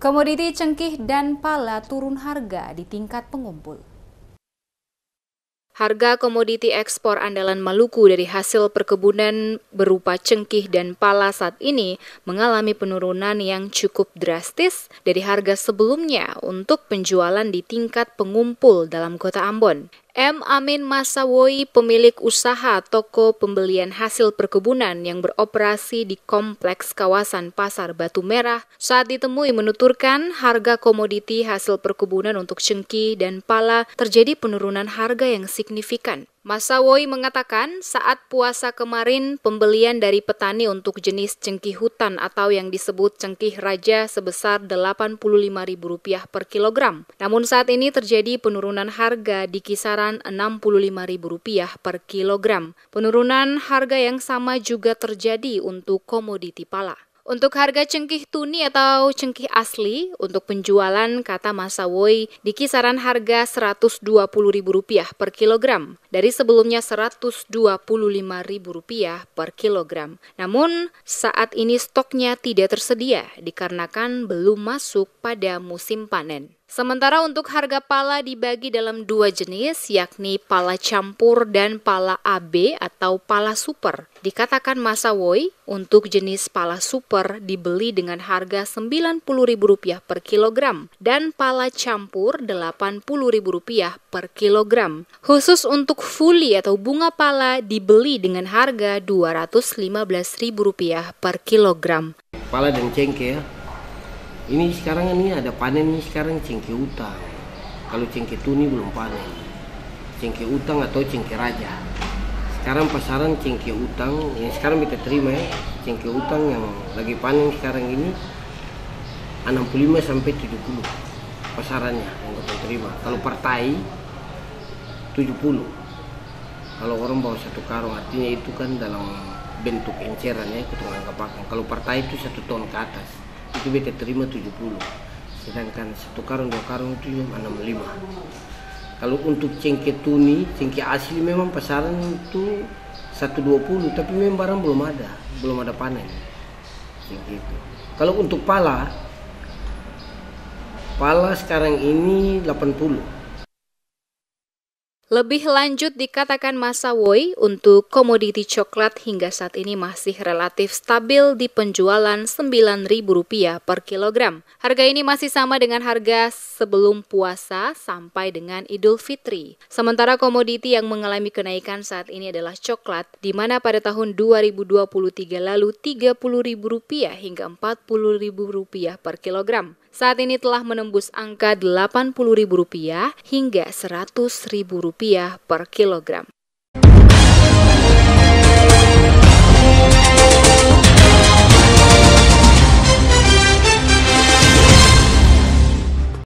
Komoditi cengkih dan pala turun harga di tingkat pengumpul. Harga komoditi ekspor andalan Maluku dari hasil perkebunan berupa cengkih dan pala saat ini mengalami penurunan yang cukup drastis dari harga sebelumnya untuk penjualan di tingkat pengumpul dalam kota Ambon. M. Amin Masawoy, pemilik usaha toko pembelian hasil perkebunan yang beroperasi di kompleks kawasan Pasar Batu Merah, saat ditemui menuturkan harga komoditi hasil perkebunan untuk cengkih dan pala terjadi penurunan harga yang signifikan. Masawoy mengatakan saat puasa kemarin pembelian dari petani untuk jenis cengkih hutan atau yang disebut cengkih raja sebesar Rp85.000 per kilogram. Namun saat ini terjadi penurunan harga di kisaran Rp65.000 per kilogram. Penurunan harga yang sama juga terjadi untuk komoditi pala. Untuk harga cengkih tuni atau cengkih asli, untuk penjualan kata Masawoy di kisaran harga Rp120.000 per kilogram, dari sebelumnya Rp125.000 per kilogram. Namun, saat ini stoknya tidak tersedia dikarenakan belum masuk pada musim panen. Sementara untuk harga pala dibagi dalam dua jenis, yakni pala campur dan pala AB atau pala super. Dikatakan Masawoy, untuk jenis pala super dibeli dengan harga Rp90.000 per kilogram dan pala campur Rp80.000 per kilogram. Khusus untuk fuli atau bunga pala dibeli dengan harga Rp215.000 per kilogram. Pala dan cengkeh ya. Ini sekarang ini ada panen nih sekarang cengkeh utang. Kalau cengkeh tuni belum panen. Cengkeh utang atau cengkeh raja. Sekarang pasaran cengkeh utang yang sekarang kita terima ya. Cengkeh utang yang lagi panen sekarang ini 65 sampai 70 pasarannya yang kita terima. Kalau partai 70. Kalau orang bawa satu karung artinya itu kan dalam bentuk enceran ya, kita anggap. Kalau partai itu 1 ton ke atas. Itu beta terima 70, sedangkan 1 karung 2 karung itu 65. Kalau untuk cengkeh tuni, cengkeh asli memang pasaran itu 120, tapi memang barang belum ada panen cengkeh itu. Kalau untuk pala sekarang ini 80. Lebih lanjut dikatakan Masawoy, untuk komoditi coklat hingga saat ini masih relatif stabil di penjualan Rp9.000 per kilogram. Harga ini masih sama dengan harga sebelum puasa sampai dengan Idul Fitri. Sementara komoditi yang mengalami kenaikan saat ini adalah coklat, di mana pada tahun 2023 lalu Rp30.000 hingga Rp40.000 per kilogram. Saat ini telah menembus angka Rp80.000 hingga Rp100.000 per kilogram.